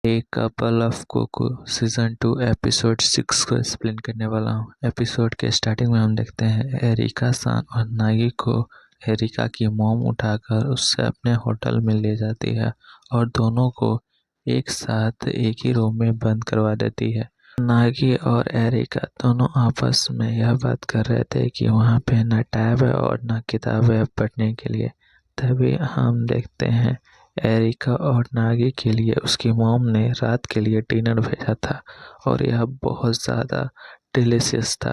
A couple of cuckoos season 2 episode 6 को explain करने वाला हूँ। एपिसोड के स्टार्टिंग में हम देखते हैं एरिका सान और नागी को एरिका की मॉम उठाकर उससे अपने होटल में ले जाती है और दोनों को एक साथ एक ही रूम में बंद करवा देती है। नागी और एरिका दोनों आपस में यह बात कर रहे थे कि वहाँ पे न टैब है और न किताब है पढ़ने के लिए। तभी हम देखते हैं एरिका और नागी के लिए उसकी मॉम ने रात के लिए डिनर भेजा था और यह बहुत ज़्यादा डिलीशियस था।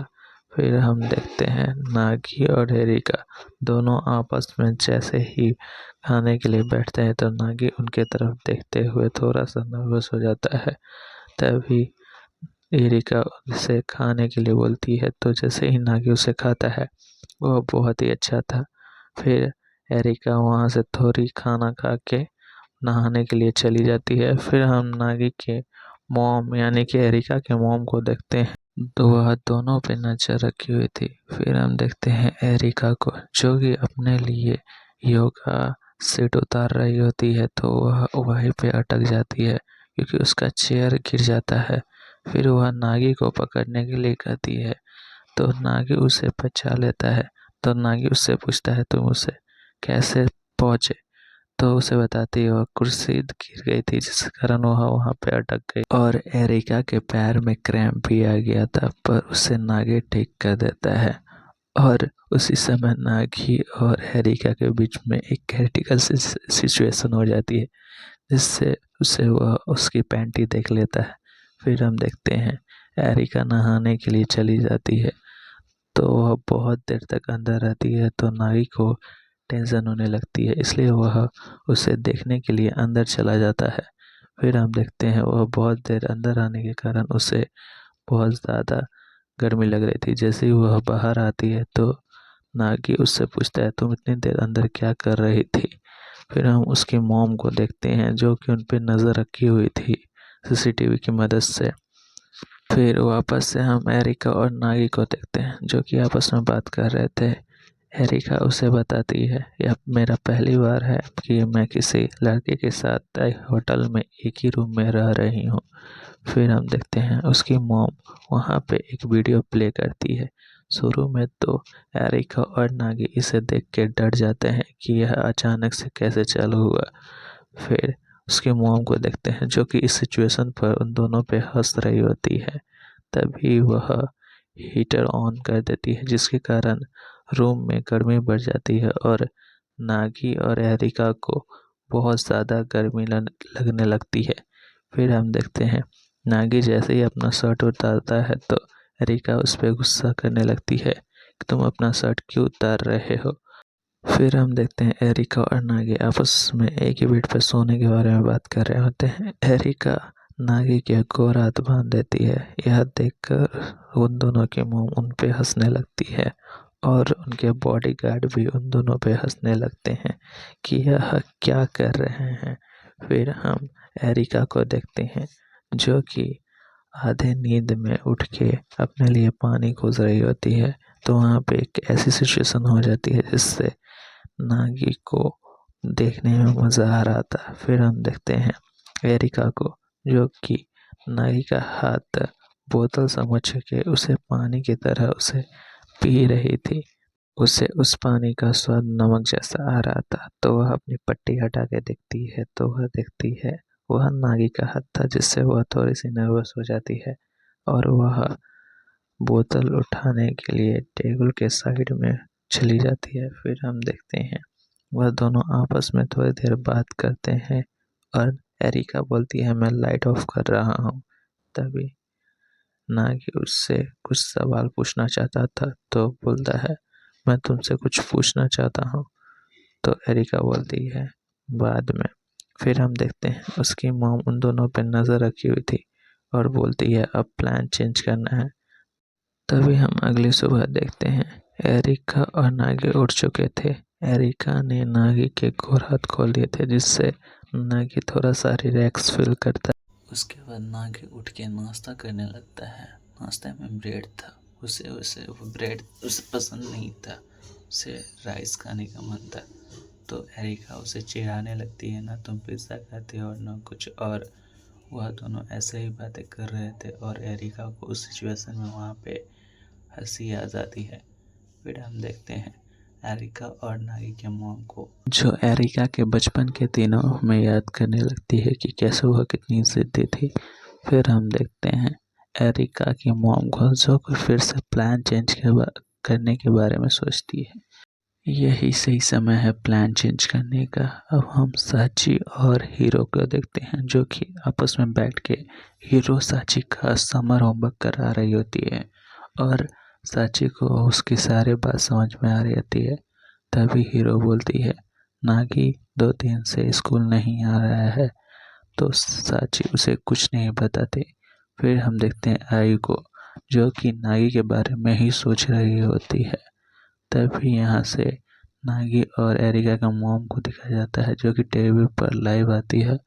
फिर हम देखते हैं नागी और एरिका दोनों आपस में जैसे ही खाने के लिए बैठते हैं तो नागी उनके तरफ देखते हुए थोड़ा सा नर्वस हो जाता है। तभी एरिका उसे खाने के लिए बोलती है तो जैसे ही नागी उसे खाता है वह बहुत ही अच्छा था। फिर एरिका वहाँ से थोड़ी खाना खा के नहाने के लिए चली जाती है। फिर हम नागी के मॉम यानी कि एरिका के मॉम को देखते हैं तो वह दोनों पे नजर रखी हुई थी। फिर हम देखते हैं एरिका को जो कि अपने लिए योगा सीट उतार रही होती है तो वह वहीं पे अटक जाती है क्योंकि उसका चेयर गिर जाता है। फिर वह नागी को पकड़ने के लिए कहती है तो नागी उसे बचा लेता है। तो नागी उससे पूछता है तुम उसे कैसे पहुंचे, तो उसे बताती है वह कुर्सी गिर गई थी जिस कारण वह वहाँ पे अटक गई और एरिका के पैर में क्रैम्प भी आ गया था, पर उसे नागी ठीक कर देता है। और उसी समय नागी और एरिका के बीच में एक क्रिटिकल सिचुएशन हो जाती है जिससे उसे वह उसकी पैंटी देख लेता है। फिर हम देखते हैं एरिका नहाने के लिए चली जाती है तो वह बहुत देर तक अंदर रहती है तो नागी को टेंशन होने लगती है, इसलिए वह उसे देखने के लिए अंदर चला जाता है। फिर हम देखते हैं वह बहुत देर अंदर आने के कारण उसे बहुत ज़्यादा गर्मी लग रही थी। जैसे ही वह बाहर आती है तो नागी उससे पूछता है तुम इतनी देर अंदर क्या कर रही थी। फिर हम उसकी मॉम को देखते हैं जो कि उन पर नज़र रखी हुई थी सीसीटीवी की मदद से। फिर वापस से हम एरिका और नागी को देखते हैं जो कि आपस में बात कर रहे थे। एरिका उसे बताती है यह मेरा पहली बार है कि मैं किसी लड़के के साथ होटल में एक ही रूम में रह रही हूँ। फिर हम देखते हैं उसकी मॉम वहाँ पे एक वीडियो प्ले करती है। शुरू में तो एरिका और नागी इसे देख के डर जाते हैं कि यह अचानक से कैसे चालू हुआ। फिर उसकी मॉम को देखते हैं जो कि इस सिचुएशन पर उन दोनों पे हंस रही होती है। तभी वह हीटर ऑन कर देती है जिसके कारण रूम में गर्मी बढ़ जाती है और नागी और एरिका को बहुत ज़्यादा गर्मी लगने लगती है। फिर हम देखते हैं नागी जैसे ही अपना शर्ट उतारता है तो एरिका उस पर गुस्सा करने लगती है कि तुम अपना शर्ट क्यों उतार रहे हो। फिर हम देखते हैं एरिका और नागी आपस में एक ही बेड पर सोने के बारे में बात कर रहे होते हैं। एरिका नागी के गोर हाथ बांध देती है। यह देखकर उन दोनों की मॉम उन पे हंसने लगती है और उनके बॉडीगार्ड भी उन दोनों पे हंसने लगते हैं कि यह क्या कर रहे हैं। फिर हम एरिका को देखते हैं जो कि आधे नींद में उठ के अपने लिए पानी खोज रही होती है तो वहाँ पे एक ऐसी सिचुएशन हो जाती है जिससे नागी को देखने में मज़ा आ रहा था। फिर हम देखते हैं एरिका को जो कि नागी का हाथ बोतल समझ के उसे पानी की तरह उसे पी रही थी। उसे उस पानी का स्वाद नमक जैसा आ रहा था तो वह अपनी पट्टी हटा के देखती है तो वह देखती है वह नागी का हाथ था जिससे वह थोड़ी सी नर्वस हो जाती है और वह बोतल उठाने के लिए टेबल के साइड में चली जाती है। फिर हम देखते हैं वह दोनों आपस में थोड़ी देर बात करते हैं और एरिका बोलती है मैं लाइट ऑफ कर रहा हूँ। तभी नागी उससे कुछ सवाल पूछना चाहता था तो बोलता है मैं तुमसे कुछ पूछना चाहता हूँ। तो एरिका बोलती है बाद में। फिर हम देखते हैं उसकी मॉम उन दोनों पे नज़र रखी हुई थी और बोलती है अब प्लान चेंज करना है। तभी हम अगली सुबह देखते हैं एरिका और नागी उठ चुके थे। एरिका ने नागी के गोर हाथ खोल दिए थे जिससे नागी थोड़ा सा रिलैक्स फील करता है। उसके बाद नागी उठ के नाश्ता करने लगता है। नाश्ते में ब्रेड था। उसे उसे वो ब्रेड उसे पसंद नहीं था, उसे राइस खाने का मन था। तो एरिका उसे चिढ़ाने लगती है ना तुम पिज़्ज़ा खाते हो ना कुछ और। वह दोनों ऐसे ही बातें कर रहे थे और एरिका को उस सिचुएशन में वहाँ पे हंसी आ जाती है। फिर हम देखते हैं एरिका और नागी के मॉम को, जो एरिका के बचपन के दिनों में याद करने लगती है कि कैसे वह कितनी जिद्दी थी। फिर हम देखते हैं एरिका की मॉम को, जो फिर से प्लान चेंज करने के बारे में सोचती है। यही सही समय है प्लान चेंज करने का। अब हम साची और हीरो को देखते हैं, जो कि आपस में बैठ के हीरो साची का समर होमवर्क करा रही होती है और साची को उसकी सारी बात समझ में आ रही होती है। तभी हीरो बोलती है नागी 2 दिन से स्कूल नहीं आ रहा है, तो साची उसे कुछ नहीं बताती। फिर हम देखते हैं आई को, जो कि नागी के बारे में ही सोच रही होती है। तभी यहाँ से नागी और एरिका का मॉम को दिखाया जाता है, जो कि टीवी पर लाइव आती है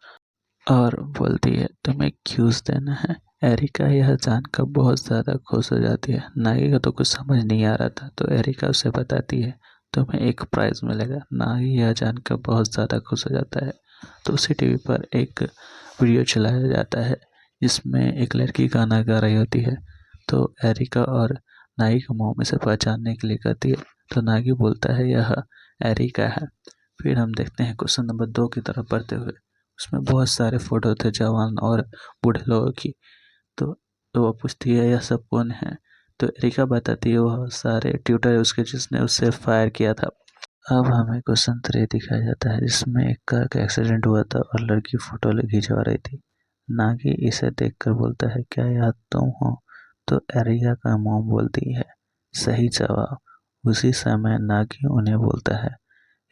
और बोलती है तुम्हें क्यूज देना है। एरिका यह जानकर बहुत ज़्यादा खुश हो जाती है। नागी को तो कुछ समझ नहीं आ रहा था, तो एरिका उसे बताती है तुम्हें एक प्राइज मिलेगा। नागी यह जानकर बहुत ज़्यादा खुश हो जाता है। तो उसी टीवी पर एक वीडियो चलाया जाता है जिसमें एक लड़की गाना गा रही होती है। तो एरिका और नागी का मॉम इसे पहचानने के लिए कहती है, तो नागी बोलता है यह एरिका है। फिर हम देखते हैं क्वेश्चन नंबर 2 की तरफ बढ़ते हुए। उसमें बहुत सारे फोटो थे जवान और बूढ़े लोगों की। तो वो पूछती है यह सब कौन है। तो एरिका बताती है वह सारे ट्यूटर उसके जिसने उससे फायर किया था। अब हमें क्वेश्चन 3 दिखाया जाता है, जिसमें एक कार का एक्सीडेंट हुआ था और लड़की फोटो खिंचवा रही थी। नागी इसे देखकर बोलता है क्या यह तुम हो। तो एरिका का मॉम बोलती है सही जवाब। उसी समय नागी उन्हें बोलता है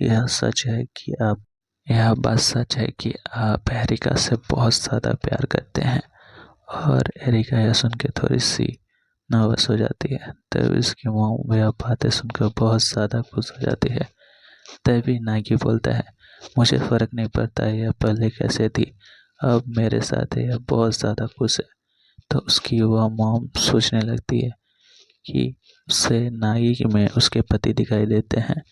यह बात सच है कि आप एरिका से बहुत ज़्यादा प्यार करते हैं। और एरिका यह सुन के थोड़ी सी नर्वस हो जाती है। तभी उसकी मॉम यह बातें सुनकर बहुत ज़्यादा खुश हो जाती है। तभी नागी बोलता है मुझे फ़र्क नहीं पड़ता यह पहले कैसे थी, अब मेरे साथ है, यह बहुत ज़्यादा खुश है। तो उसकी वह मॉम सोचने लगती है कि उससे नागी में उसके पति दिखाई देते हैं।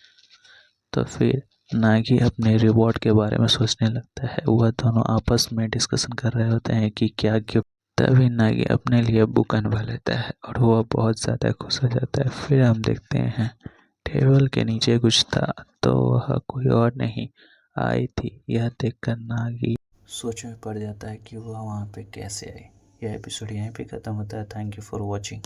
तो फिर नागी अपने रिवॉर्ड के बारे में सोचने लगता है। वह दोनों आपस में डिस्कशन कर रहे होते हैं कि क्या गिफ्ट। तभी नागी अपने लिए बुक बनवा लेता है और वह बहुत ज़्यादा खुश हो जाता है। फिर हम देखते हैं टेबल के नीचे कुछ था, तो वह कोई और नहीं आई थी। यह देखकर नागी सोच में पड़ जाता है कि वह वहाँ पे कैसे आई। यह एपिसोड यहीं पे ख़त्म होता है। Thank you for watching.